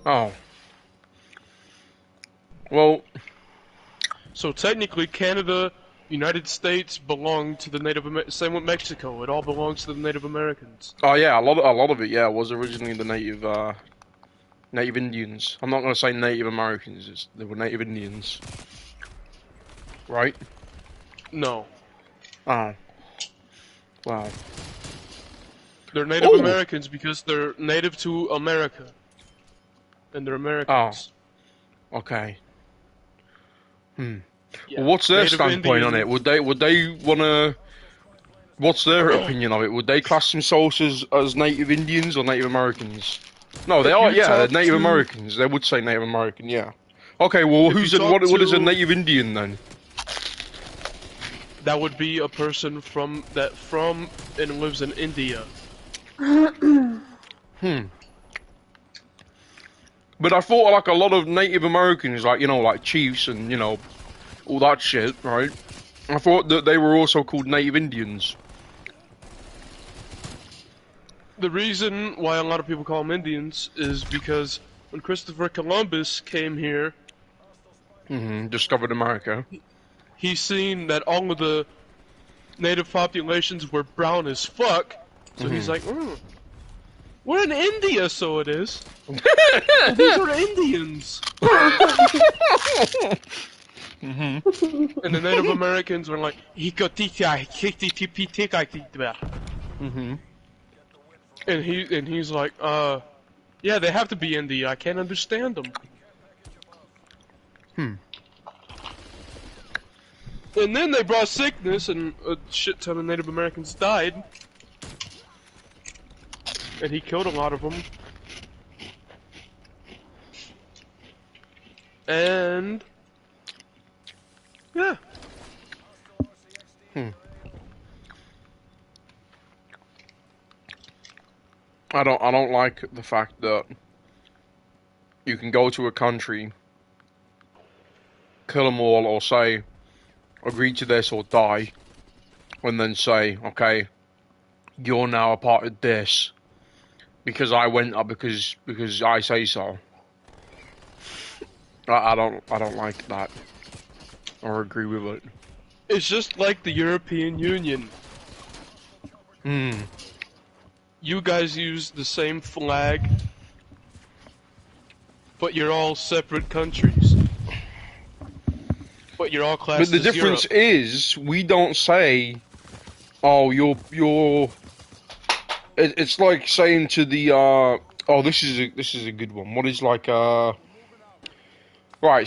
Oh. Well, So technically, Canada, United States belong to the Same with Mexico. It all belongs to the Native Americans. oh yeah, a lot of it, yeah, was originally the native Indians. I'm not gonna say Native Americans. They were Native Indians, right? No, Oh, wow. they're Native Oh, Americans because they're native to America, and they're oh, Americans. okay. Hmm. Well, Yeah, what's their Native standpoint on it? Indians. Would they wanna? What's their opinion of it? Would they class themselves as Native Indians or Native Americans? No, they If are. you Yeah, they're talk Native to, Americans. They would say Native American. Yeah. Okay. Well, if you what? talk What is a to, Native Indian then? that would be a person from and lives in India. Hmm. But I thought like a lot of Native Americans, like like chiefs and all that shit, right? I thought that they were also called Native Indians. The reason why a lot of people call them Indians is because when Christopher Columbus came here, Discovered America. he seen that all of the native populations were brown as fuck. So he's like, we're in India, so it is. So these are Indians. And the Native Americans were like, and he's like, yeah, they have to be India. I can't understand them. And then they brought sickness, and a shit ton of Native Americans died. And he killed a lot of them. And yeah. I don't like the fact that you can go to a country, kill them all, or say agree to this or die, and then say, okay, you're now a part of this because I went up because I say so. I don't like that or agree with it. It's just like the European Union. Hmm. You guys use the same flag, but you're all separate countries. But you're all But classed the as difference Europe. is we don't say, oh, you're. It's like saying to the oh, this is a good one. What is like right,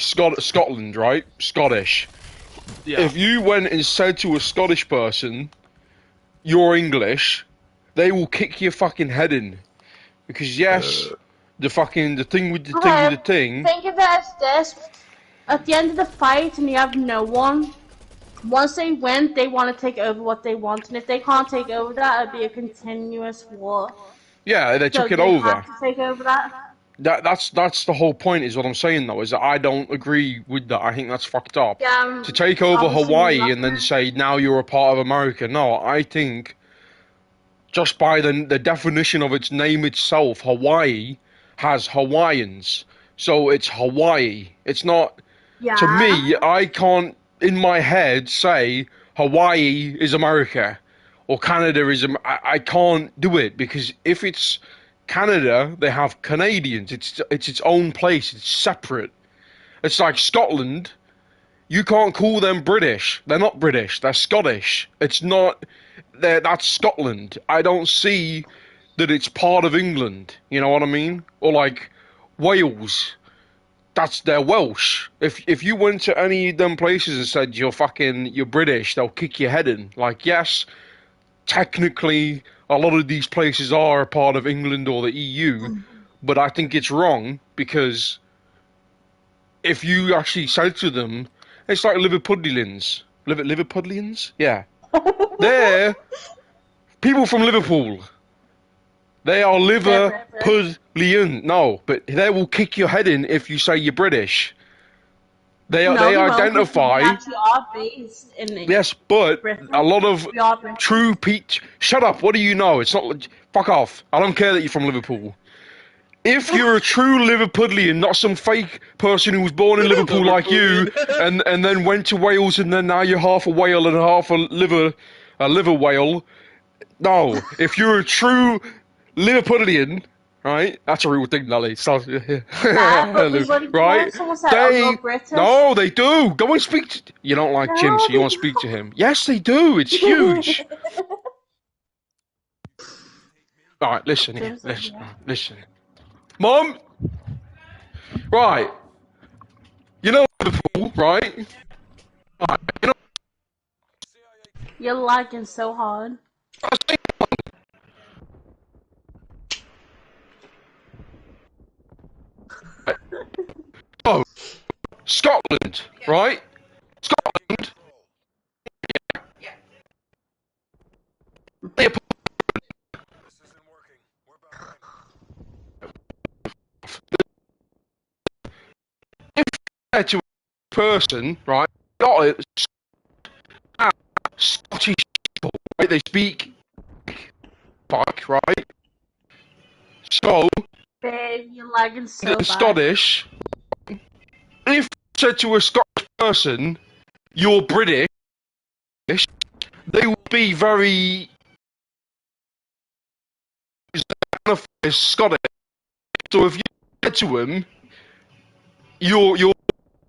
Scotland, right? Scottish. Yeah. If you went and said to a Scottish person, you're English, they will kick your fucking head in. Because yes, the thing with the thing with Okay, the thing. think of it as this. At the end of the fight and you have no one, once they win, they want to take over what they want. And if they can't take over that, it'd be a continuous war. Yeah, they So took it they over. have to take over that. That's the whole point. Is what I'm saying though. Is that I don't agree with that. I think that's fucked up. Yeah, To take over obviously Hawaii and then nothing. say now you're a part of America. No, I think just by the definition of its name itself, Hawaii has Hawaiians. So it's Hawaii. It's not. To Yeah. me, I can't in my head say Hawaii is America or Canada is. I can't do it because if it's Canada, they have Canadians. It's its own place. It's separate. It's like Scotland. You can't call them British. They're not British. They're Scottish. It's not. That's Scotland. I don't see that it's part of England. You know what I mean? Or like Wales. They're Welsh. If you went to any of them places and said you're British, they'll kick your head in. Like yes, technically a lot of these places are a part of England or the EU, but I think it's wrong because if you actually said to them, it's like Liverpudlians. Liverpudlians? Yeah. They're people from Liverpool. They are They're British. Liverpudlian. No, but they will kick your head in if you say you're British. No, They they won't, because we identify. actually are based in Yes, but a Britain. lot of We are British. true Pete. Shut up. What do you know? It's not. Fuck off. I don't care that you're from Liverpool. if you're a true Liverpudlian, not some fake person who was born in Liverpool like you, and then went to Wales, and then now you're half a whale and half a liver whale. No, if you're a true Liverpudlian, right? That's a real thing, Nelly. Nah, but what if Right? someone said, "Oh, you're They British"? no, they do. Go and speak. You don't like Jim, No, so you they want to speak to him. Yes, they do. It's huge. don't. All right, listen here. Jim said, Listen, "Yeah." listen. Mom, right? You know Liverpool, right? Right. You know. You're lagging so hard. Oh, Scotland, right? Scotland. They if to a person, right? Got it. Scottish people, right? They speak back, right? So Babe, you're lagging so the bad. Scottish. If said to a Scottish person, "You're British," they would be very Scottish. So if you said to them, "You're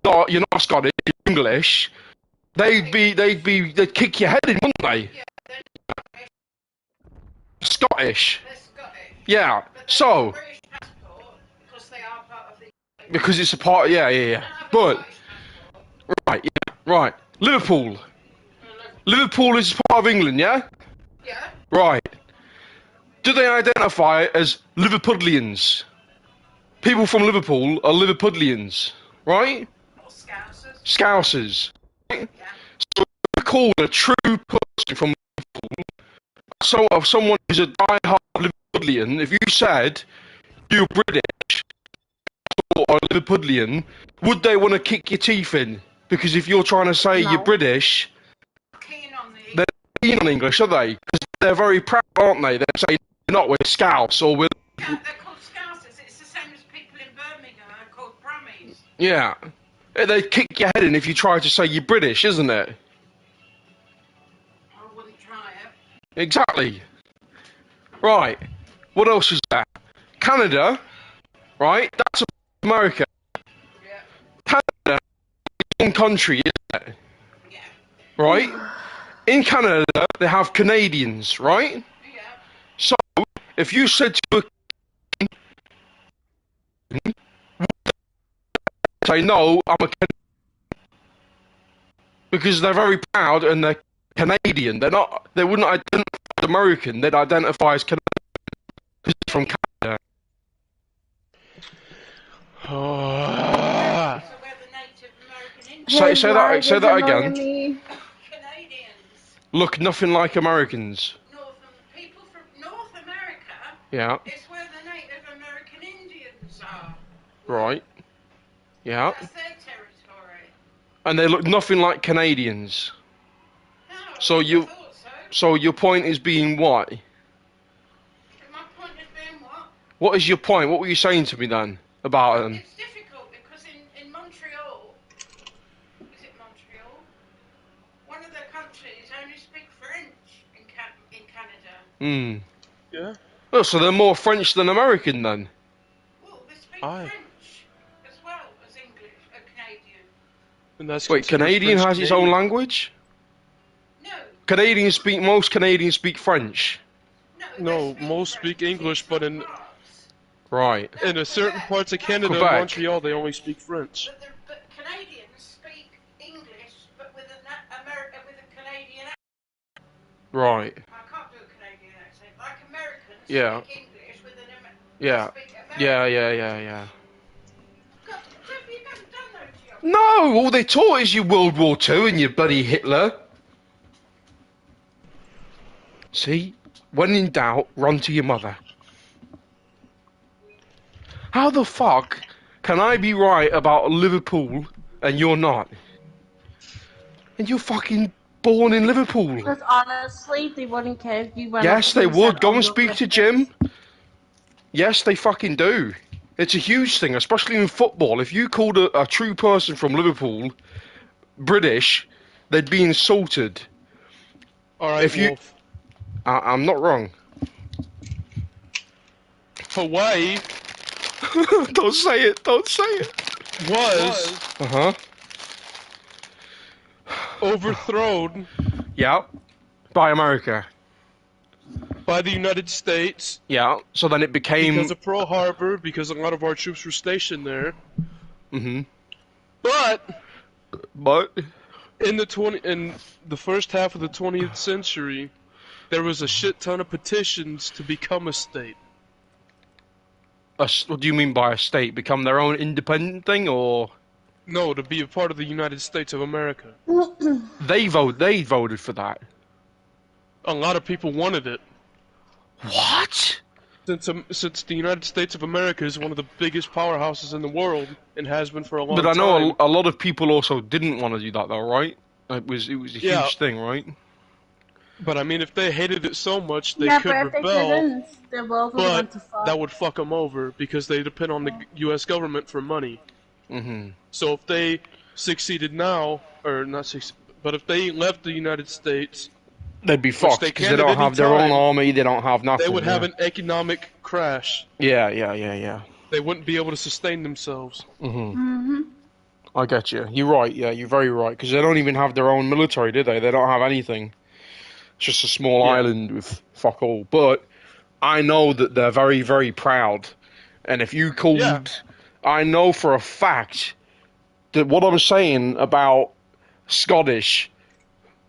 not Scottish, you're English," they'd kick your head in, wouldn't they? Scottish. Yeah. So because it's a part. Yeah. But right, yeah, right. Liverpool. Liverpool is part of England, yeah? Yeah. Right. Do they identify as Liverpudlians? People from Liverpool are Liverpudlians, right? Scousers. Scousers. Right? Yeah. So if you call a true person from Liverpool, so of someone who's a die-hard Liverpudlian, if you said you're British or a Liverpudlian, would they want to kick your teeth in? Because if you're trying to say you're No. British, they're keen on English, are they? Because they're very proud, aren't they? They're saying we're not, we're Scouse or we're. Yeah, they're called Scousers. It's the same as people in Birmingham are called Brummies. Yeah. They'd kick your head in if you try to say you're British, isn't it? I wouldn't try it. Exactly. Right. What else is there? Canada, right? That's America. Yeah. Canada is one country, isn't it? Yeah. Right? In Canada, they have Canadians, right? Yeah. So, if you said to a say, no, I'm a Canadian, because they're very proud and they're Canadian. They wouldn't identify as American, they'd identify as Canadian because they're from Canada. So we're the Native American Indians. His lag Say is that annoying again. me. Canadians. Look nothing like Americans. People from North America. Yeah. It's where the Native American Indians are. Right. Yeah. That's their territory. And they look nothing like Canadians. No, So I thought so. So your point is being what? My point is being what? What is your point? What were you saying to me then about them? It's difficult because in Montreal, is it Montreal? One of the countries only speak French in Canada. Hmm. Yeah. Oh, so they're more French than American then? Well, they speak Aye. French as well as English, Canadian. And that's Wait, considered Canadian French has its own Canadian. language? No, Most Canadians speak French. No, most speak English, but in Right. a certain parts of Canada, Quebec. Montreal, they only speak French. But Canadians speak English, but with a Canadian accent. Right. I can't do a Canadian accent. Like Americans Yeah. speak English with an Yeah. speak American. Yeah. God, have you never done those jobs? No, all they taught is you World War II and your bloody Hitler. See? When in doubt, run to your mother. How the fuck can I be right about Liverpool and you're not? And you're fucking born in Liverpool. Because honestly, they wouldn't care if you went up Yes, to they them and said, would. Go "Oh, and you're speak to British." Jim. Yes, they fucking do. It's a huge thing, especially in football. If you called a true person from Liverpool British, they'd be insulted. All right, If you, Wolf. I'm not wrong. Hawaii Don't say it. Don't say it. was Uh huh. overthrown Yeah. By America. by the United States Yeah. So then it because became. of Pearl Harbor, because a lot of our troops were stationed there. Mhm. But But. in the first half of the 20th century, there was a shit ton of petitions to become a state. What do you mean by a state? Become their own independent thing, or No, to be a part of the United States of America. they voted for that? A lot of people wanted it. What? Since the United States of America is one of the biggest powerhouses in the world and has been for a But long I know time. a lot of people also didn't want to do that, though, right? It was a Yeah, huge thing, right? but I mean, if they hated it so much, they Yeah, could but if they rebel, didn't, the world would have but went to fuck. that would fuck them over because they depend on the U.S. government for money. Mhm. So if they succeeded now, or not succeed, but if they left the United States, They'd be which fucked they because they can at don't any have their own time, army. They don't have they nothing. would have Yeah. an economic crash. Yeah. Yeah. Yeah. Yeah. They wouldn't be able to sustain themselves. Mhm. Mm-hmm. I get you. You're right. Yeah, you're very right. Because they don't even have their own military, do they? They don't have anything. It's just a small Yeah. island with fuck all. But I know that they're very, very proud. And if you called, Yeah. I know for a fact that what I'm saying about Scottish,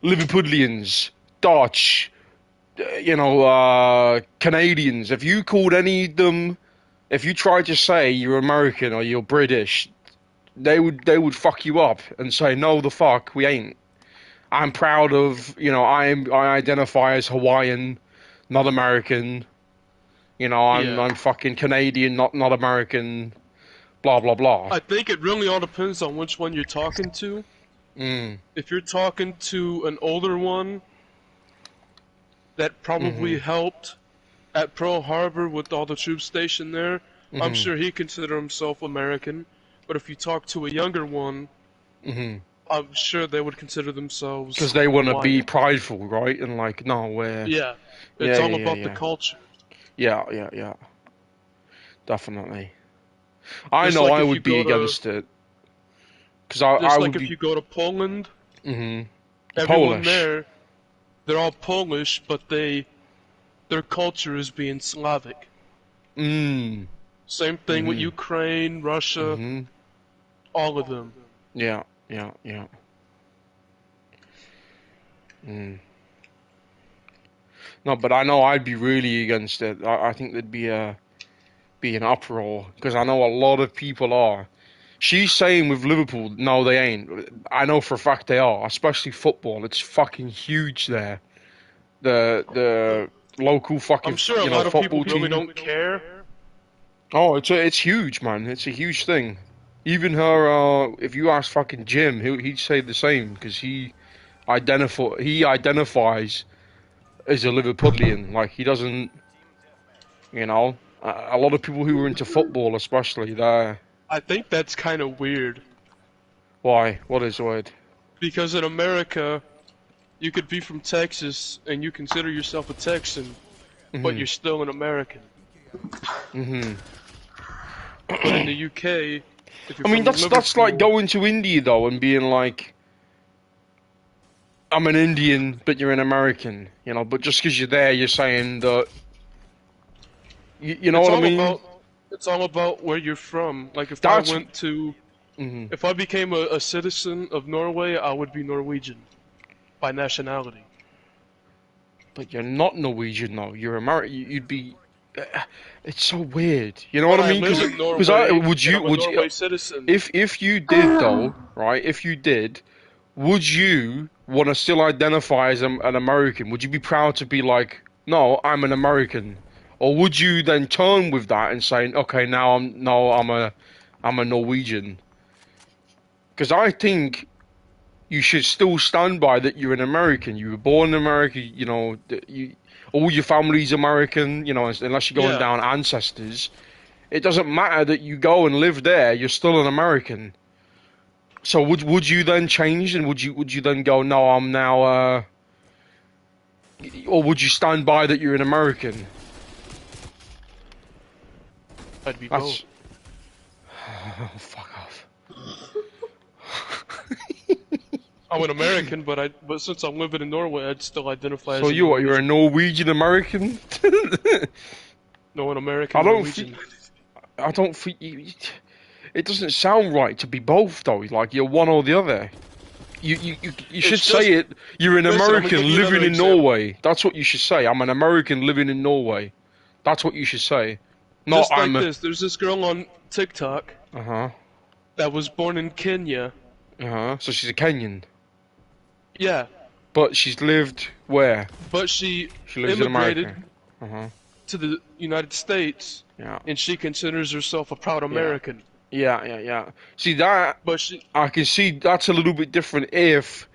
Liverpudlians, Dutch, Canadians, if you called any of them, if you tried to say you're American or you're British, they would fuck you up and say no, the fuck we ain't. I'm proud of, I identify as Hawaiian, not American. I'm Yeah. I'm fucking Canadian, not American. Blah blah blah. I think it really all depends on which one you're talking to. Mm. If you're talking to an older one that probably Mhm. helped at Pearl Harbor with all the troops stationed there, I'm Mhm. sure he consider himself American. But if you talk to a younger one, Mhm. I'm sure they would consider themselves Because they want to be Hawaiian. prideful, right? And like, no, we're Yeah, yeah, it's all yeah, yeah, about the yeah, culture. yeah, yeah, yeah. Definitely. I Just know like I if you would be go to, against it because I just would like if be. you go to Poland, Mhm. everyone Polish. there, they're all Polish, but their culture is being Slavic. Mm. Same thing with Mhm. Ukraine, Russia, Mhm. all of them. Yeah, yeah, yeah. Mm. No, but I know I'd be really against it. I think there'd be an uproar because I know a lot of people are. She's saying with Liverpool, no, they ain't. I know for a fact they are, especially football. It's fucking huge there. The local fucking I'm sure a lot of people football really team. don't care. Oh, it's huge, man. It's a huge thing. Even her, if you ask fucking Jim, he'd say the same because he identifies as a Liverpudlian. Like he doesn't, a lot of people who are into football, especially, they're I think that's kind of weird why? What is the word? because in America, you could be from Texas and you consider yourself a Texan, but Mhm. you're still an American. Mhm. But in the UK, if you're I mean, from that's like Liverpool, going to India though and being like, I'm an Indian, but you're an American. But just because you're there, you're saying that. You know it's what I all mean? about it's all about where you're from. Like That's. Mhm. if I became a citizen of Norway, I would be Norwegian by nationality. But you're not Norwegian though. You're American. You'd be. It's so weird. You know what But I I mean? live in Because I Norway would and you I'm a would you, Norway citizen. if you did though, right? If you did, would you want to still identify as an American? Would you be proud to be like, no, I'm an American, or would you then turn with that and say, okay, now I'm a Norwegian? Because I think you should still stand by that you're an American. You were born in America. all your family's American, you know, unless you're going Yeah. down ancestors. It doesn't matter that you go and live there. You're still an American. So would you then change and would you then go, no, I'm now or would you stand by that you're an American? I'd be both. That's oh, fuck off. I'm an American, but since I'm living in Norway, I'd still identify So as a you what? You're a Norwegian. Norwegian American? No, an American I don't Norwegian. think. I don't think it doesn't sound right to be both though. Like you're one or the other. You should It's say just- it. You're an Listen, I'm gonna American give you living another in example. Norway. That's what you should say. I'm an American living in Norway. That's what you should say. Not Just like I'm. this, there's this girl on TikTok Uh-huh. that was born in Kenya. Uh-huh. So she's a Kenyan, Yeah, but she's lived where? but she She lives immigrated in America. Uh-huh. to the United States, Yeah. and she considers herself a proud American. Yeah. See that But she, I can see that's a little bit different if,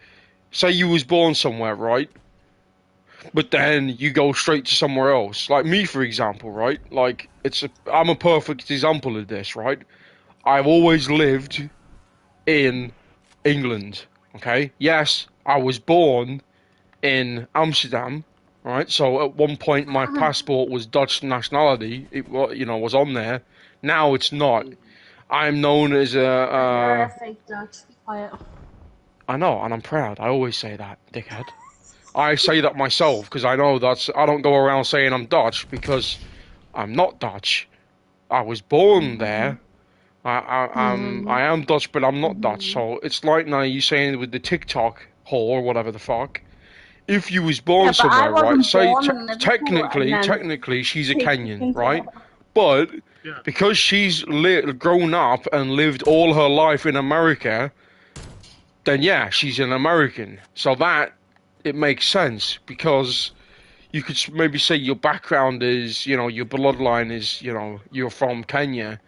say, you was born somewhere, right? But then you go straight to somewhere else. Like me, for example, right? Like I'm a perfect example of this, right? I've always lived in England. Okay. Yes, I was born in Amsterdam. Right. So at one point my passport was Dutch nationality. Was on there. Now it's not. I'm known as You're a. a fake Dutch. Be quiet. I know, and I'm proud. I always say that, dickhead. I say that myself because I know I don't go around saying I'm Dutch because I'm not Dutch. I was born there. I am Dutch, but I'm not Dutch. So it's like now you saying with the TikTok whore or whatever the fuck. If you was born Yeah, but I somewhere, right? wasn't Say born in Liverpool technically, and then technically she's a take Kenyan, into right? it. But Yeah. because she's grown up and lived all her life in America, then yeah, she's an American. So that it makes sense because you could maybe say your background is, your bloodline is, you're from Kenya.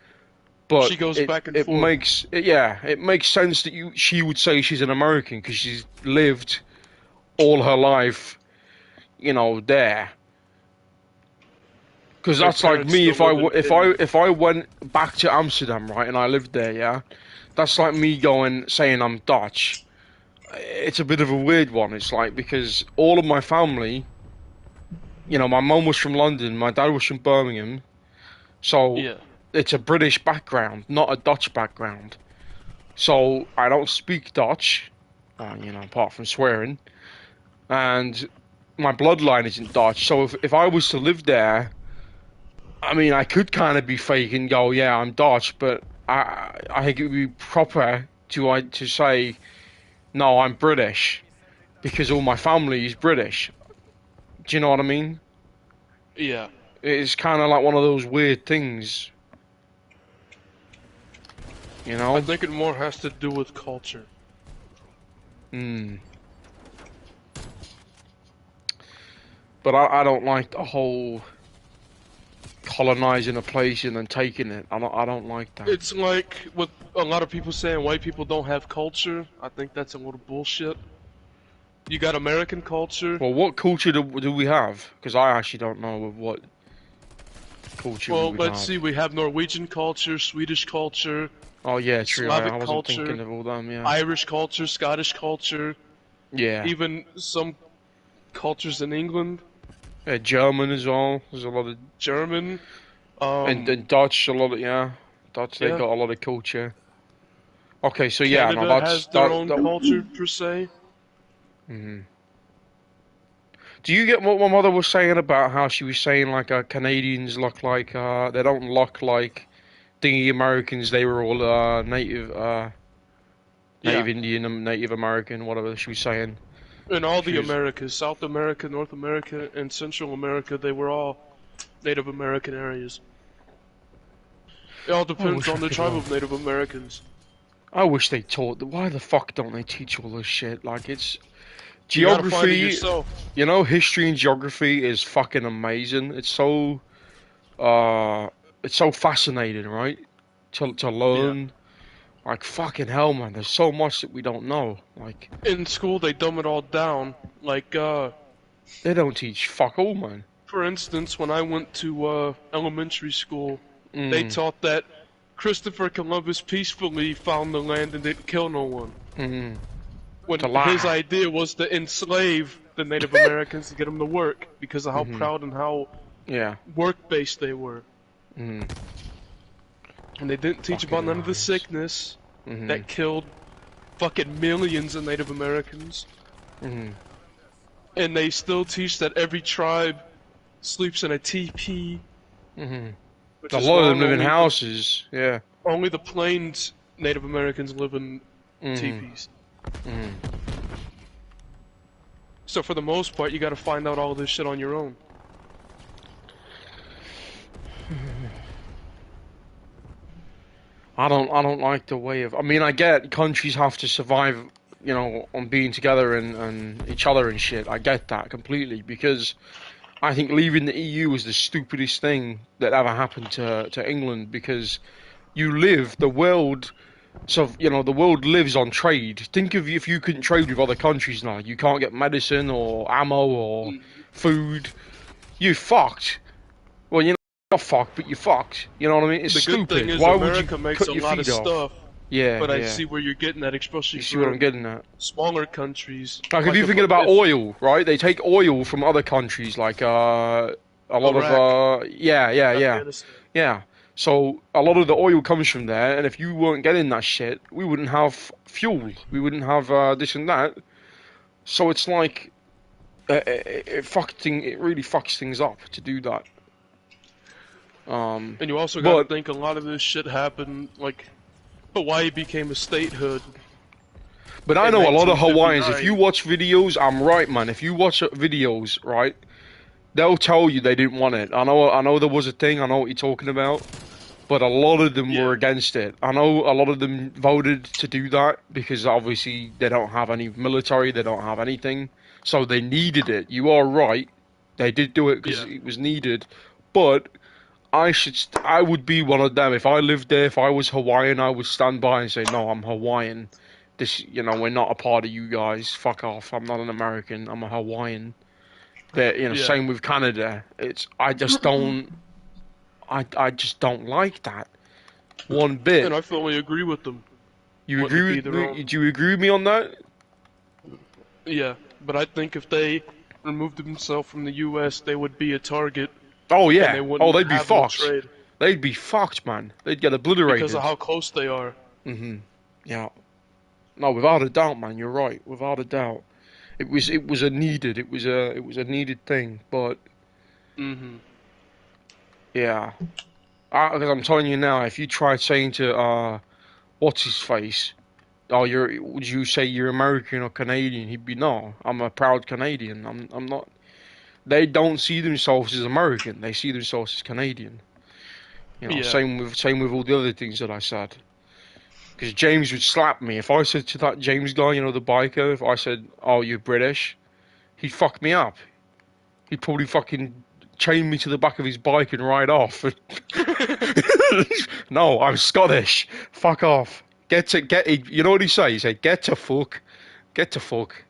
But She goes back and it forth. it makes sense that she would say she's an American because she's lived all her life, there. Because Her that's like parents me still live in Kenya. if I went back to Amsterdam, right, and I lived there, yeah, that's like me saying I'm Dutch. It's a bit of a weird one. It's like because all of my family, my mum was from London, my dad was from Birmingham, so Yeah. it's a British background, not a Dutch background. So I don't speak Dutch, apart from swearing, and my bloodline isn't Dutch. So if I was to live there, I mean, I could kind of be fake and go, yeah, I'm Dutch, but I think it would be proper to say, no, I'm British, because all my family is British. Do you know what I mean? Yeah. It's kind of like one of those weird things, I think it more has to do with culture. Hmm. But I don't like the whole colonizing a place and then taking it. I don't like that. It's like with a lot of people saying white people don't have culture. I think that's a little bullshit. You got American culture. Well, what culture do we have? Because I actually don't know what culture Well, we would let's have. see. We have Norwegian culture, Swedish culture, Oh yeah, true. Slavic I wasn't culture, thinking of all them. Yeah. Irish culture, Scottish culture, Yeah. even some cultures in England, Yeah, German as well. There's a lot of German. and Dutch. A lot of Dutch. They Yeah. got a lot of culture. Okay, so yeah, no, Canada that's has their own culture per se. Mhm. Do you get what my mother was saying about how she was saying like Canadians look like they don't look like the Americans? They were all native Yeah. Indian and Native American, whatever she was saying. In all the Jeez. Americas, South America, North America, and Central America, they were all Native American areas. It all depends wish I on the could tribe learn. of Native Americans. I wish they taught. Why the fuck don't they teach all this shit? Like it's You gotta find it geography. yourself. History and geography is fucking amazing. It's so fascinating, right? To learn. Like fucking hell, man. There's so much that we don't know. Like, In school, they dumb it all down. Like, They don't teach fuck all, man. For instance, when I went to elementary school, they Mm, taught that Christopher Columbus peacefully found the land and didn't kill no one. mm. To When his lie. idea was to enslave the Native Americans to get them to work because of how Hmm. proud and how Yeah. work-based they were. Mm. And they didn't teach about Fucking none of the lies. sickness Hmm. that killed fucking millions of Native Americans. Hmm. And they still teach that every tribe sleeps in a teepee, Hmm. which A is lot of them wrong. live in houses. Yeah. Only the Plains Native Americans live in Hmm. teepees. Hmm. So for the most part, you gotta find out all this shit on your own. I don't like the way of. I mean, I get countries have to survive, on being together and each other and shit. I get that completely because I think leaving the EU was the stupidest thing that ever happened to England because you live the world. So the world lives on trade. Think of if you couldn't trade with other countries now. You can't get medicine or ammo or food. You fucked. Well, you're not fucked, but you fucked. You know what I mean? It's The good thing stupid. is Why would you America makes cut a your lot of feet off? stuff, Yeah, but I yeah. see where you're getting at, You especially see what for I'm getting at? smaller countries. Like if Like you're thinking about oil, right? They take oil from other countries, like a lot of Iraq, yeah. Afghanistan. Yeah. So a lot of the oil comes from there, and if you weren't getting that shit, we wouldn't have fuel. We wouldn't have this and that. So it's like it really fucks things up to do that. And you also gotta But think a lot of this shit happened, like, Hawaii became a statehood I in know a lot of Hawaiians. If you 1959. watch videos, I'm right, man. If you watch videos, right, they'll tell you they didn't want it. I know there was a thing. I know what you're talking about. But a lot of them were Yeah, against it. I know a lot of them voted to do that because obviously they don't have any military, they don't have anything, so they needed it. You are right, they did do it because yeah, it was needed. But I would be one of them if I lived there. If I was Hawaiian, I would stand by and say, "No, I'm Hawaiian. We're not a part of you guys. Fuck off. I'm not an American. I'm a Hawaiian." But yeah. same with Canada. I just don't like that one And bit. I fully agree with them, You wanting to agree be with their me? own. Do you agree with me on that? Yeah, but I think if they removed themselves from the U.S., they would be a target, Oh and they yeah. Oh, wouldn't they'd be have no fucked. trade They'd be fucked, man. They'd get because of obliterated. how close they are. Yeah. No, without a doubt, man. You're right. Without a doubt. It was a needed thing. But Hmm. yeah. Because I'm telling you now, if you try saying to what's his face, oh, would you say you're American or Canadian? He'd be no. I'm a proud Canadian. I'm not. They don't see themselves as American. They see themselves as Canadian. Yeah, Same with all the other things that I said. Because James would slap me if I said to that James guy, the biker. If I said, "Oh, you're British," he'd fuck me up. He'd probably fucking chain me to the back of his bike and ride off. No, I'm Scottish. Fuck off. Get. You know what he say? He said, "Get to fuck. Get to fuck."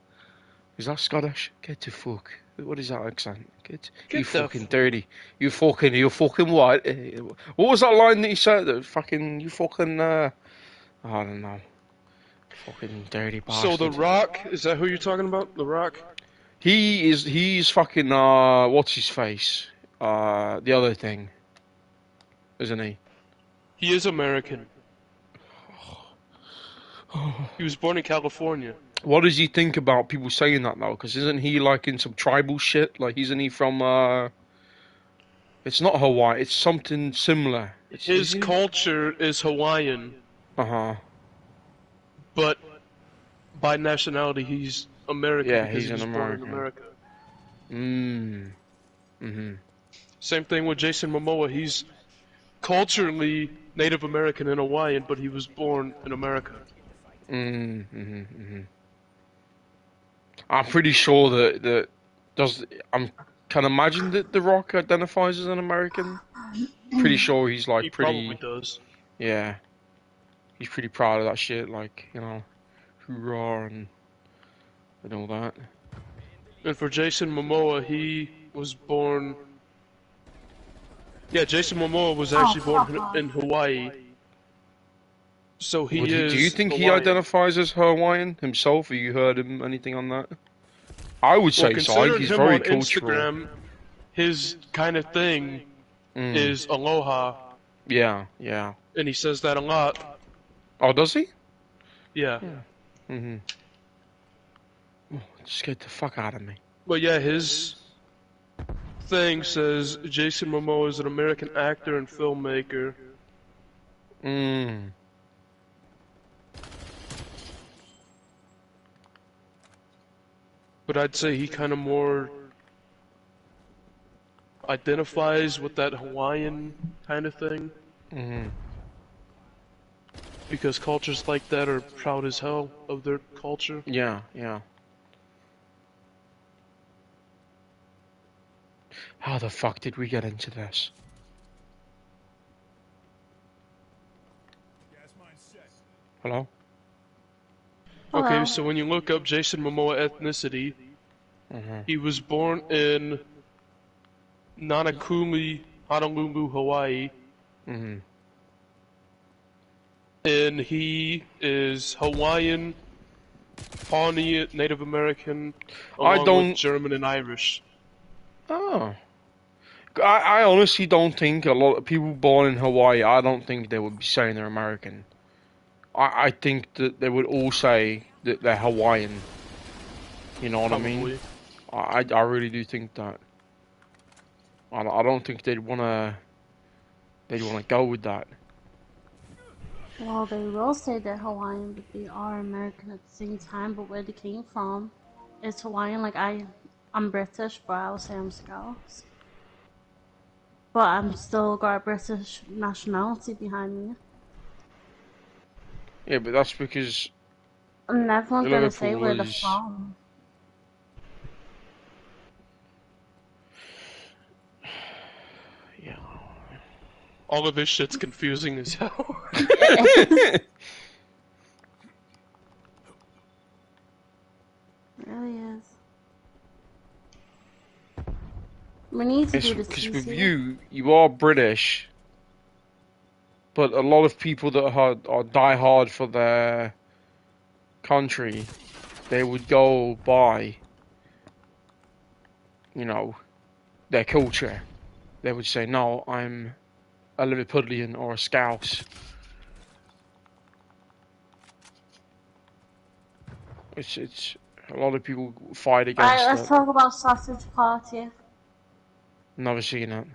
Is that Scottish? Get to fuck. What is that accent? You get the fucking dirty. You fucking what? What was that line that he said? That fucking, you fucking, I don't know. Fucking dirty So The bastard. Rock, is that who you're talking about? The Rock? He's fucking, what's his face? The other thing, isn't he? He is American. He was born in California. What does he think about people saying that though? Because isn't he like in some tribal shit? Like, isn't he from, it's not Hawaii, it's something similar. Is His he? culture is Hawaiian, Uh-huh. but by nationality he's American Yeah, because he's he an was born in American. America. Mm. Mm-hmm. Same thing with Jason Momoa. He's culturally Native American and Hawaiian, but he was born in America. Mm-hmm. Mm-hmm. I'm pretty sure that does I'm can imagine that The Rock identifies as an American. Pretty sure he's He like probably pretty, does. yeah, he's pretty proud of that shit, like, hoorah and all that. And for Jason Momoa, he was born. Yeah, Jason Momoa was actually born in Hawaii. So he Do you is think he Hawaiian. identifies as Hawaiian himself? Have you heard him anything on that? I would Well, say so. I think considering he's him very on cultural. Instagram, his kind of thing Mm. is aloha, Yeah, yeah. and he says that a lot. Oh, does he? Yeah. Mm-hmm. Oh, just get the fuck out of me. But yeah, his thing says Jason Momoa is an American actor and filmmaker. Mm. But I'd say he kind of more identifies with that Hawaiian kind of thing. Mm-hmm. Because cultures like that are proud as hell of their culture. Yeah, yeah. How the fuck did we get into this? Hello? Okay, Hello. so when you look up Jason Momoa ethnicity, he was born in Nanakuli, Honolulu, Hawaii. Mm-hmm. And he is Hawaiian, Pawnee, Native American, I along with don't... German and Irish. Oh. I honestly don't think a lot of people born in Hawaii, I don't think they would be saying they're American. I think that they would all say that they're Hawaiian. You know what I mean? I really do think that. I don't think they'd wanna go with that. Well, they will say they're Hawaiian, but they are American at the same time. But where they came from is Hawaiian. Like I'm British, but I would say I'm Scouse. But I'm still got a British nationality behind me. Yeah, but that's because And everyone's gonna say Liverpool where they're is... from. Yeah. All of this shit's confusing as hell. It really is. We need to do this Because with easy. you are British, but a lot of people that are die hard for their country, they would go by, you know, their culture. They would say, no, I'm a Liverpudlian or a Scouse. It's a lot of people fight Alright, against let's it. talk about Sausage Party. Never seen it.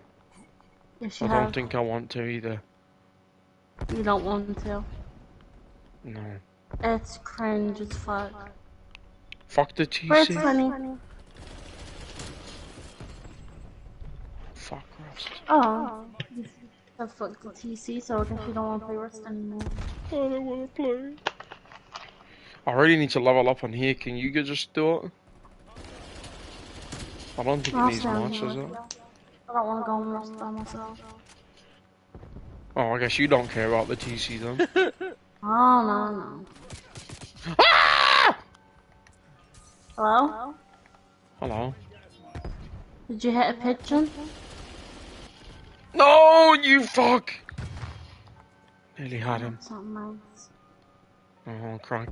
Yes, I you don't have. think I want to either. You don't want to. No. It's cringe as fuck. Fuck the But it's TC. funny. Fuck Rust. Oh. So fuck the TC, so I guess you don't want to play Rust anymore. I don't want to play. I really need to level up on here. Can you just do it? I don't think it I'll needs stay on much, here does with it? you. I don't want to go on Rust by myself. Oh, I guess you don't care about the TC then. Oh, no. Hello? Hello. Did you hit a pigeon? No, you fuck! Nearly had him. That's not nice. Oh, cry.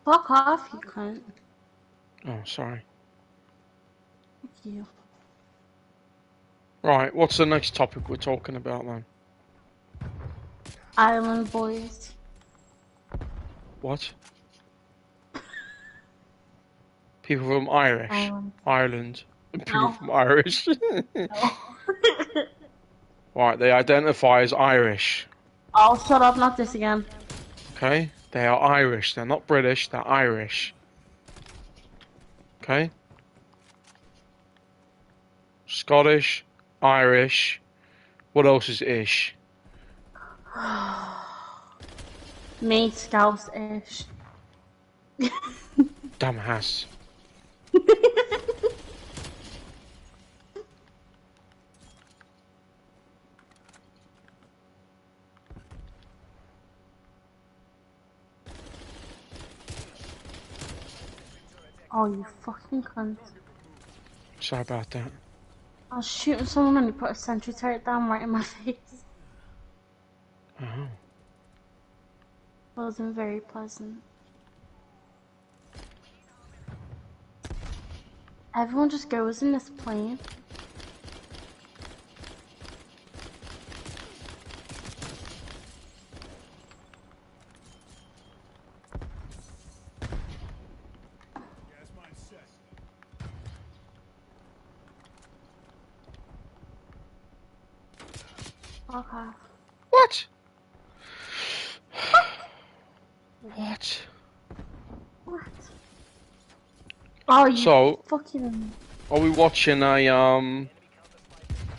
Fuck off, you cunt. Oh, sorry. Fuck you. Right, what's the next topic we're talking about then? Island boys. What? People from Irish. Island. Ireland. People No. from Irish. No. Right, they identify as Irish. Oh, shut up, not this again. Okay? They are Irish. They're not British, they're Irish. Okay? Scottish, Irish. What else is ish? Me, Scouse-ish. Dumbass. Oh, you fucking cunt. Sorry about that. I was shooting someone and he put a sentry turret down right in my face. Oh. Wasn't very pleasant. Everyone just goes in this plane. Okay. What? What? What? Oh, you So, fucking... are we watching Are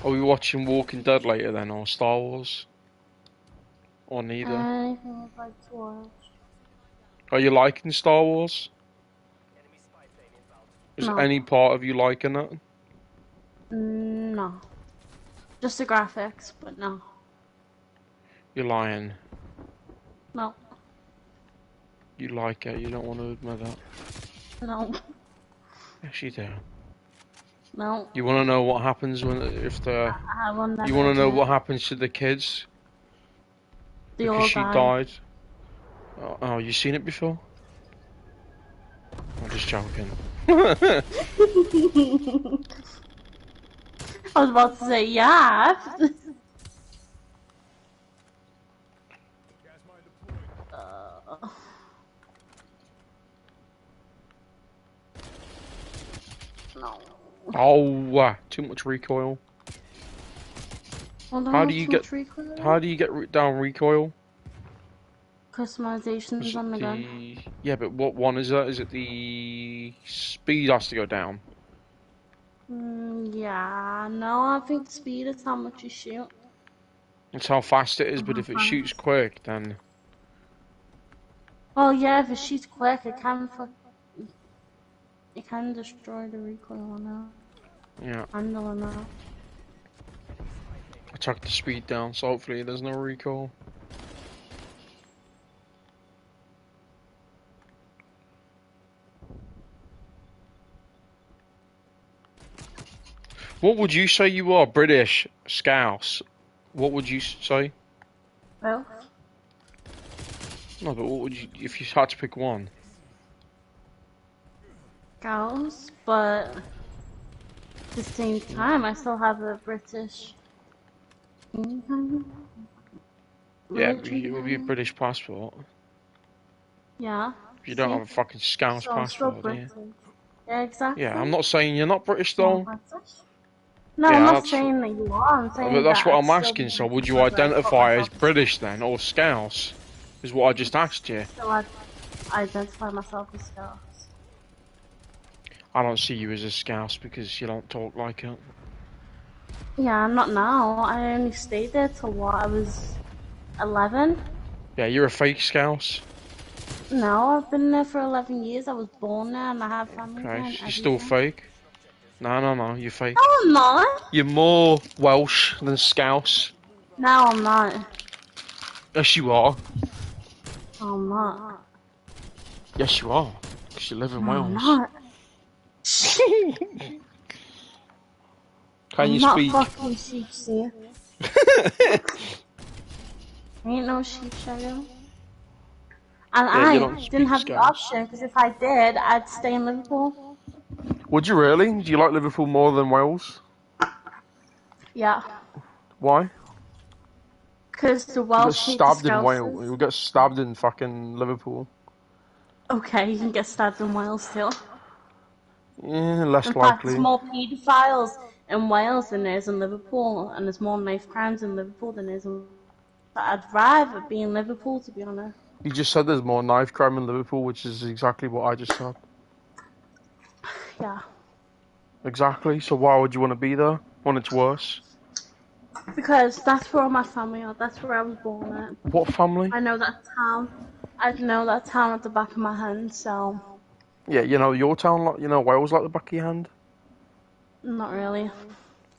we watching Walking Dead later then, or Star Wars? Or neither? Anything I'd like to watch. Are you liking Star Wars? Is No. any part of you liking it? No. Just the graphics, but no. You're lying. No. You like it, you don't want to admit that. No. Yes, you do. No. You want to know what happens when, if the... I will never You want to know admit. what happens to the kids? They Because all she die. died? Oh, you seen it before? I'm just joking. I was about to say, yeah. No. Oh, too much recoil. Well, How don't do have you too get... much recoil. How do you get down recoil? Customizations Is it on the gun. the... Yeah, but what one is that? Is it the... Speed has to go down? Yeah, no, I think speed is how much you shoot. It's how fast it is, but How if it shoots fast. quick, then... Well, yeah, if it shoots quick, it can destroy the recoil on that. Yeah, Handle on that. I took the speed down, so hopefully there's no recoil. What would you say you are? British? Scouse? What would you say? Well, No, but what would you... If you had to pick one? girls, but at the same time, I still have a British Yeah, but religion it would be a kind of. British passport. Yeah, You don't have see? a fucking Scouse So I'm still passport, do you? British. Yeah, Yeah, I'm exactly. not saying you're not British So I'm though. British. No, I'm Yeah, not that's... saying that you are. I'm But saying that's that what I'd I'm still be asking, so would British you whether I put identify as myself as British then, or Scouse? Is what I just asked you. still I'd identify myself as Scouse. I don't see you as a Scouse because you don't talk like it. Yeah, I'm not now. I only stayed there till what, I was 11? Yeah, you're a fake Scouse. No, I've been there for 11 years. I was born there and I have family there Okay, and you're still everything. fake. No, you're No, fake. I'm not. You're more Welsh than Scouse. No, I'm not. Yes, you are. No, I'm not. Yes, you are. Because you live in No, I'm Wales. not. Can you I'm not speak? fucking sheep steer. Ain't no sheep shadow. And Yeah, you I don't didn't speak have the Scouse. option because if I did, I'd stay in Liverpool. Would you really? Do you like Liverpool more than Wales? Yeah. Why? Because the You get Welsh hate the stabbed in Wales. Scousers. You get stabbed in fucking Liverpool. Okay, you can get stabbed in Wales too. Yeah, less In fact, there's likely. more paedophiles in Wales than there is in Liverpool, and there's more knife crimes in Liverpool than there is in. But I'd rather be in Liverpool, to be honest. You just said there's more knife crime in Liverpool, which is exactly what I just said. Yeah. Exactly. So why would you want to be there when it's worse? Because that's where all my family are. That's where I was born at. What family? I know that town. I know that town at the back of my hand, so Yeah, you know your town, like you know Wales, like the back of your hand. not really.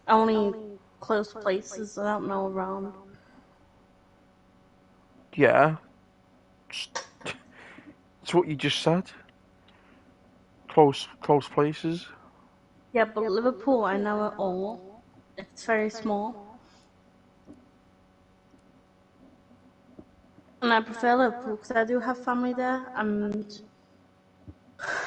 Only close places I don't know around. Yeah, it's what you just said. close places. Yeah, but Liverpool, I know it all. It's very small. And I prefer Liverpool because I do have family there, and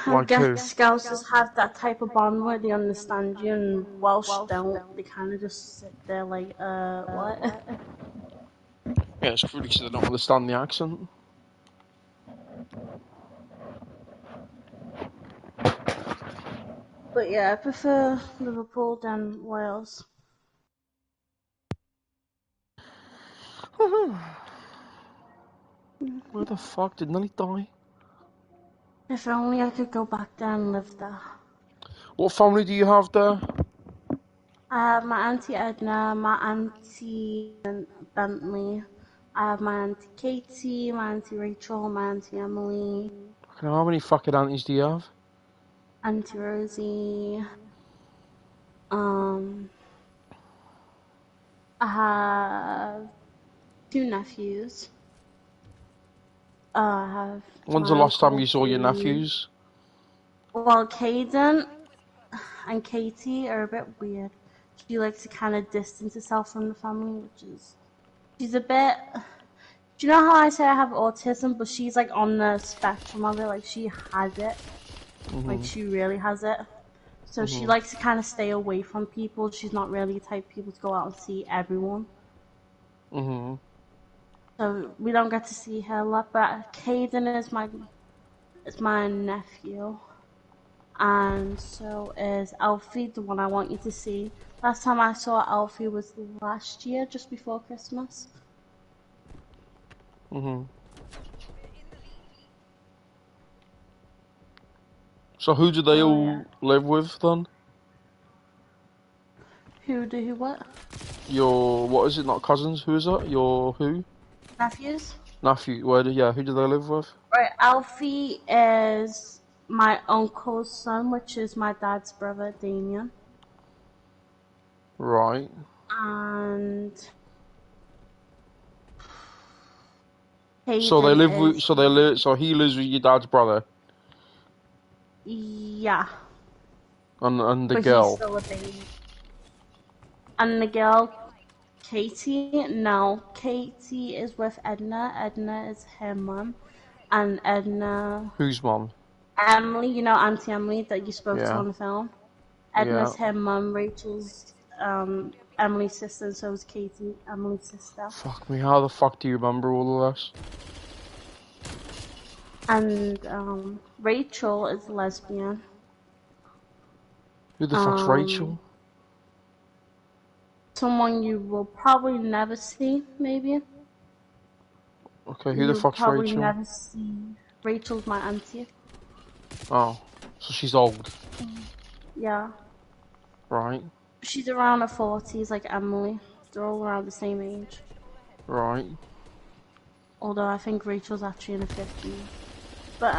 I Like who? guess Scousers have that type of bond where they understand you, and Welsh don't. They kind of just sit there like, what? Yeah, it's really because they don't understand the accent. But yeah, I prefer Liverpool than Wales. Where the fuck did Nelly die? If only I could go back there and live there. What family do you have there? I have my auntie Edna, my auntie Bentley. I have my auntie Katie, my auntie Rachel, my auntie Emily, How many fucking aunties do you have? auntie Rosie. Um, I have two nephews. I have When's the my last time uncle you saw your Dave. nephews? Well, Caden and Katie are a bit weird. She likes to kind of distance herself from the family, which is she's a bit. Do you know how I say I have autism, but she's like on the spectrum of it. Like she has it. Like she really has it. So she likes to kind of stay away from people. She's not really the type of people to go out and see everyone. So we don't get to see her a lot. But Caden is my nephew, and so is Alfie, the one I want you to see. Last time I saw Alfie was last year, just before Christmas. So who do they Oh all yeah. live with then? Who what? Your what is it? Not cousins? Who is that? Your who? Nephews? Nephew. Who do they live with? Right, Alfie is my uncle's son, which is my dad's brother, Damien. Right. And So they Hayden live with. is So they live. So he lives with your dad's brother yeah, and the but he's girl. still a baby. And the girl, Katie, no, Katie is with Edna. Edna is her mum, and Edna, Whose mom? Emily, you know Auntie Emily that you spoke to Yeah. on the film. Yeah. Edna's her mum. Rachel's Emily's sister, and so is Katie, Emily's sister. Fuck me. How the fuck do you remember all of this? And Rachel is lesbian. Who the fuck's Rachel? Someone you will probably never see, maybe. Okay. Who the You'll fuck's probably Rachel? never see. Rachel's my auntie. Oh. So she's old. Yeah. Right. She's around her 40s, like Emily. They're all around the same age. Right. Although I think Rachel's actually in her 50s. But,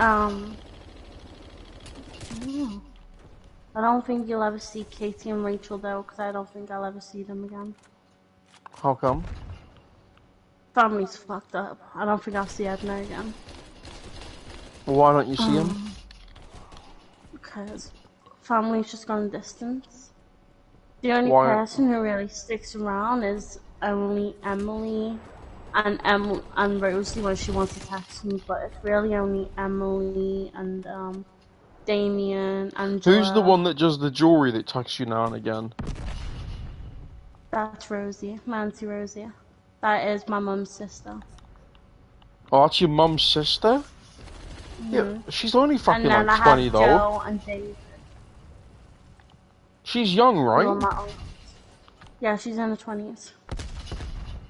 I don't think you'll ever see Katie and Rachel though, because I don't think I'll ever see them again. How come? Family's fucked up. I don't think I'll see Edna again. Well, why don't you see him? Because family's just gone distance. The only Why? person who really sticks around is only Emily and Rosie when she wants to text me, but it's really only Emily and Damien, Who's the Angela. one that does the jewelry that texts you now and again? That's Rosie, my auntie Rosie. That is my mum's sister. Oh, that's your mum's sister? Yeah, she's only fucking And then like I 20 have though. Joe and David. She's young, Who are right? my uncles. Yeah, she's in her 20s.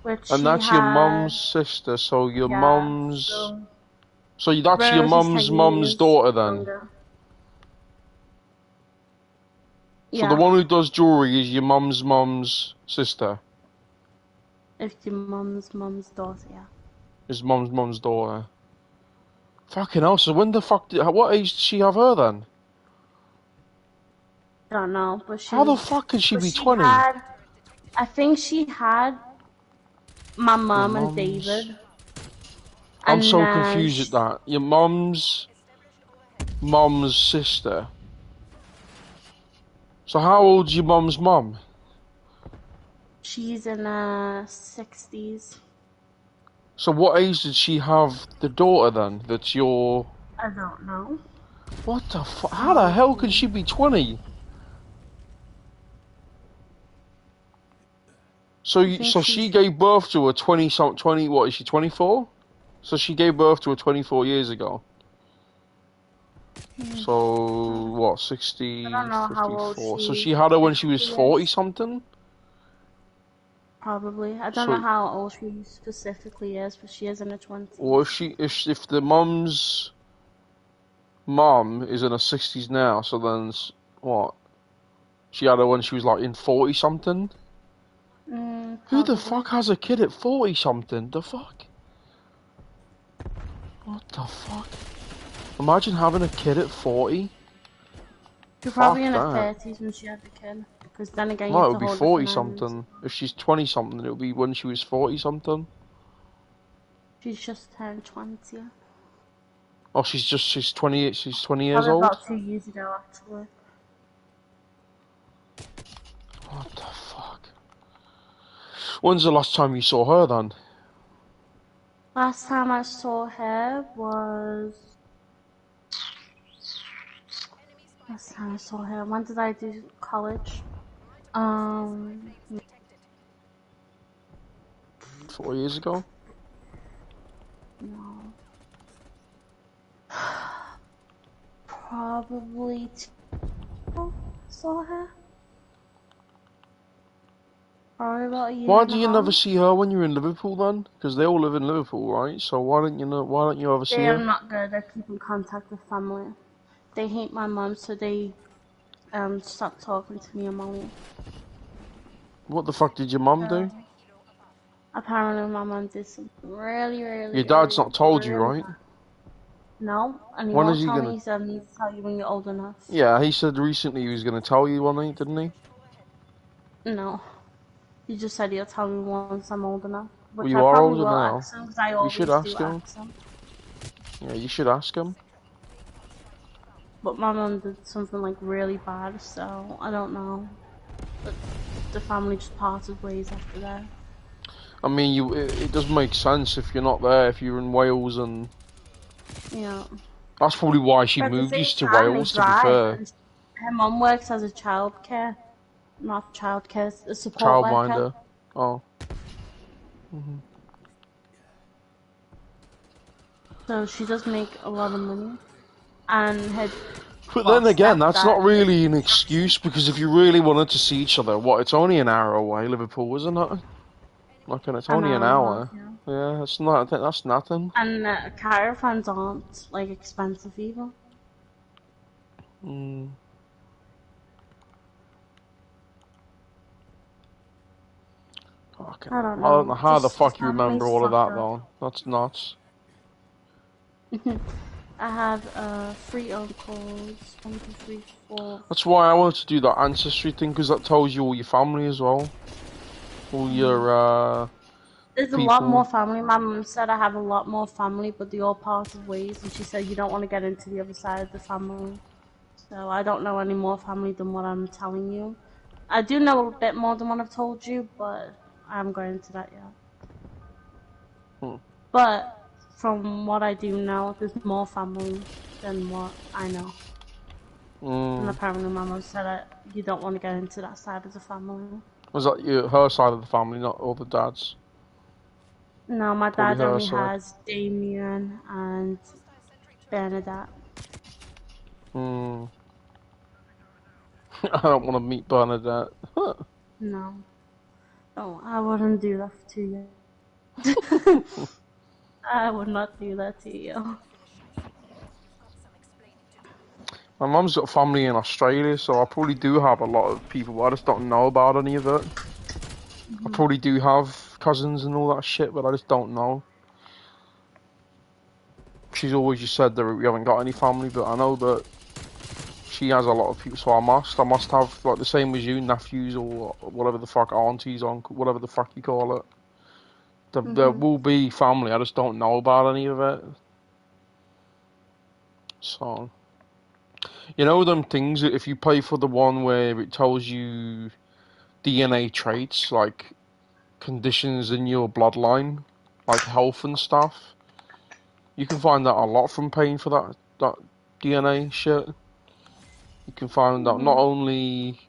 Which And she that's your had, mum's sister, so your yeah, mum's... so So that's your Rosie's mum's 10 mum's years daughter then? younger. So the Yeah, one who does jewelry is your mum's sister? if your mum's daughter, yeah. His mum's daughter. Fucking hell, so when the fuck what age did she have her then? I don't know, but How the fuck could she but be she 20? had, I think she had my Your mum and mum's... David. I'm And so then confused at that. Your mum's mom's sister. So how old's your mom's mom? She's in her 60s. So what age did she have the daughter then? That's your... I don't know. What the fuck? How the hell can Honestly. she be 20? I think So she she's gave birth to a 20, what is she, 24? So she gave birth to her 24 years ago. So, what, I 60, don't know how old 54. So she she had her when she was specifically 40 is. something? Probably. I don't know So, how old she specifically is, but she is in her or 20s. if the mum's mum is in her 60s now, so then, what? She had her when she was like in 40 something? Who the Probably. fuck has a kid at 40 something? The fuck? What the fuck? Imagine having a kid at 40. She's probably Fuck in her that. 30s when she had the kid. Because then again, you No, it have would to be hold 40 different ends. something. If she's 20 something, it would be when she was 40 something. She's just turned 20. Oh, she's 20, she's 20 years Probably old? about 2 years ago, actually. What the fuck? When's the last time you saw her then? Last time I saw her was... Last time I saw her, when did I do college? Um, 4 years ago? no. Probably saw her. Probably about a year Why and do a you never half. see her when you're in Liverpool then? Because they all live in Liverpool, right? So why don't you ever see They are her? not good at keeping contact with family. They hate my mom, so they stopped talking to me and mommy. What the fuck did your mum So do? apparently my mom did something really, Your really, dad's really, not told you, really right? bad. No, and he When is won't he tell gonna... me. He said I need to tell you when you're old enough. Yeah, he said recently he was gonna tell you one night, didn't he? No, he just said he'll tell me once I'm old enough, Well, which I you are probably older will now. ask him, because I You should always do ask him. ask him. Yeah, you should ask him. But my mom did something like really bad, so I don't know. But the family just parted ways after that. I mean, it does make sense if you're not there, if you're in Wales, and Yeah. that's probably why she But at the moved same us to time, they Wales, to be drive, fair. and her mom works as a childcare, not childcare, a support worker. Childminder. Oh. Hmm. So she does make a lot of money. And her But then again, that's not stepdad is really an construction. excuse, because if you really wanted to see each other, what, it's only an hour away, Liverpool, isn't it? Like, and it's An only an hour and a half, hour. yeah. Yeah, that's not, that's nothing. And caravans aren't like expensive either. Mm. Fucking I don't hell. I don't know know. how the Just the fuck you remember family's all of fucked that, up. though. That's nuts. I have 3 uncles. 1, 2, 3, 4. That's why I wanted to do that ancestry thing, because that tells you all your family as well. All your, There's a lot more people. family. My mum said I have a lot more family, but they all parted ways, and she said you don't want to get into the other side of the family. So I don't know any more family than what I'm telling you. I do know a bit more than what I've told you, but I haven't gone into that yet. Hmm. But from what I do know, there's more family than what I know. And Mm. apparently my mum said that you don't want to get into that side of the family. Was that her side of the family, not all the dads? No, my Probably dad her only side. has Damien and Bernadette. Hmm. I don't want to meet Bernadette. No. Oh, I wouldn't do that to you. I would not do that to you. My mum's got family in Australia, so I probably do have a lot of people, but I just don't know about any of it. I probably do have cousins and all that shit, but I just don't know. She's always just said that we haven't got any family, but I know that she has a lot of people, so I must have, like, the same as you, nephews or whatever the fuck, aunties, uncle, whatever the fuck you call it. There will be family, I just don't know about any of it. So, You know them things that if you pay for the one where it tells you DNA traits, like conditions in your bloodline, like health and stuff. You can find out a lot from paying for that DNA shit. You can find out not Mm, only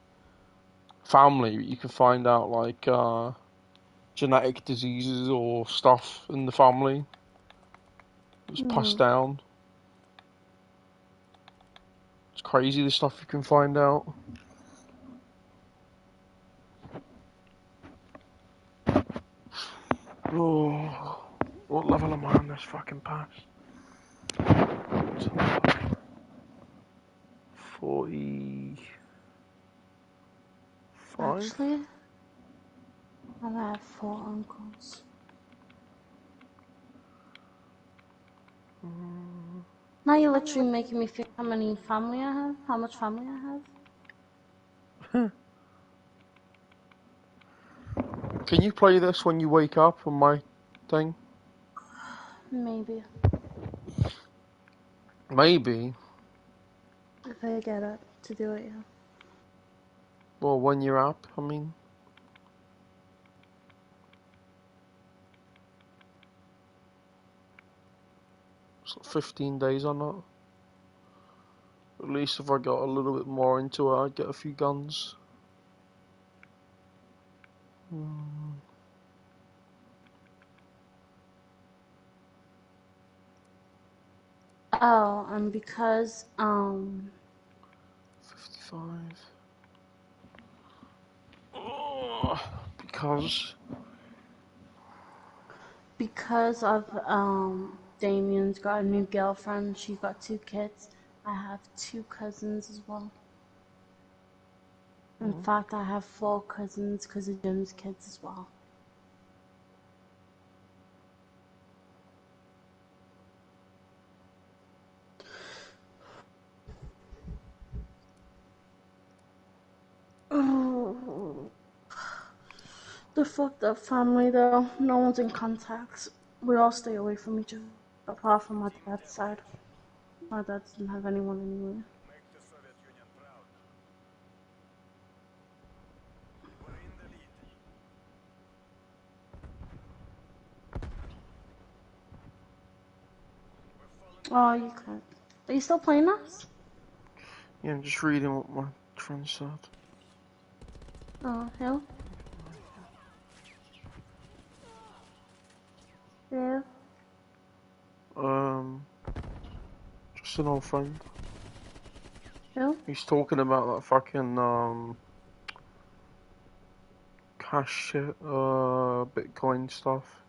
family, you can find out like genetic diseases or stuff in the family that's passed mm. down. It's crazy the stuff you can find out. Oh, what level am I on this fucking pass? 45. Actually, I have four uncles. Now you're literally making me feel how many family I have, how much family I have. Can you play this when you wake up on my thing? Maybe Maybe. if I get up to do it, yeah. Well, when you're up, I mean. It's like 15 days on that. At least if I got a little bit more into it, I'd get a few guns. Oh, and because 55. Oh, because of Damien's got a new girlfriend, she's got two kids. I have two cousins as well. In fact, I have four cousins because of Jim's kids as well. Oh, the fucked up family though. No one's in contact. We all stay away from each other, apart from my dad's side. My dad doesn't have anyone anyway. Oh, you can't. Are you still playing us? yeah, I'm just reading what my friend said. Oh, hell. Yeah. Um, just an old friend. Hell. He's talking about that fucking cash shit, Bitcoin stuff.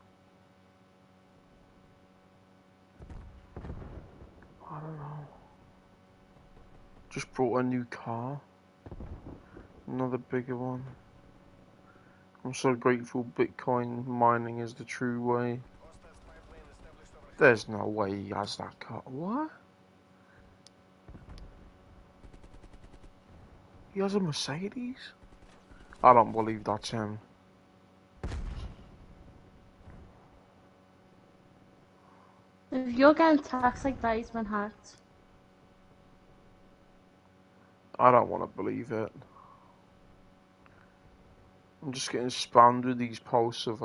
I don't know. Just brought a new car. Another bigger one. I'm so grateful Bitcoin mining is the true way. There's no way he has that car. What? He has a Mercedes? I don't believe that's him. If you're getting taxed like that, he's been hacked. I don't want to believe it. I'm just getting spammed with these posts of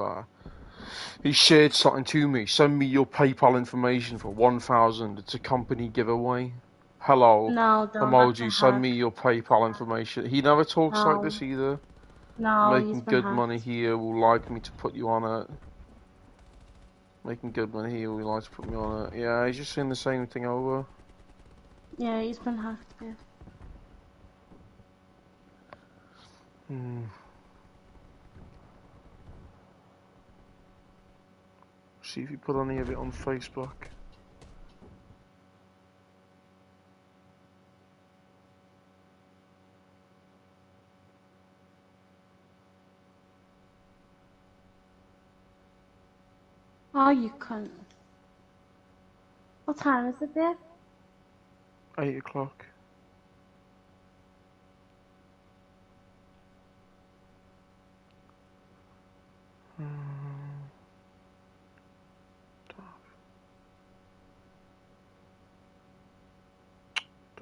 he shared something to me. Send me your PayPal information for 1,000. It's a company giveaway. Hello. No, don't. That's a Emoji, send me hack. your PayPal information. He never talks like No. this either. No, he's Making been good money hacked. here, will like me to put you on it. Making good money here, will like to put me on it. Yeah, he's just saying the same thing over. Yeah, he's been hacked, babe. See if you put any of it on Facebook. Oh, you couldn't. What time is it, babe? 8 o'clock.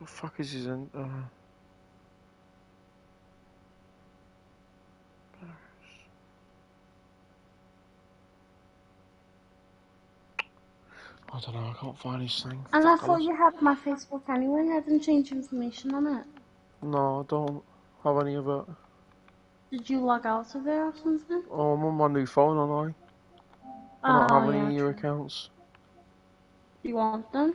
The fuck is his in? I don't know. I can't find his thing. And I Fuck, I thought lost. you had my Facebook anyway. I didn't change information on it. No, I don't have any of it. Did you log out of it or something? Oh, I'm on my new phone, aren't I? I don't Oh have any yeah, of your true. accounts. You want them?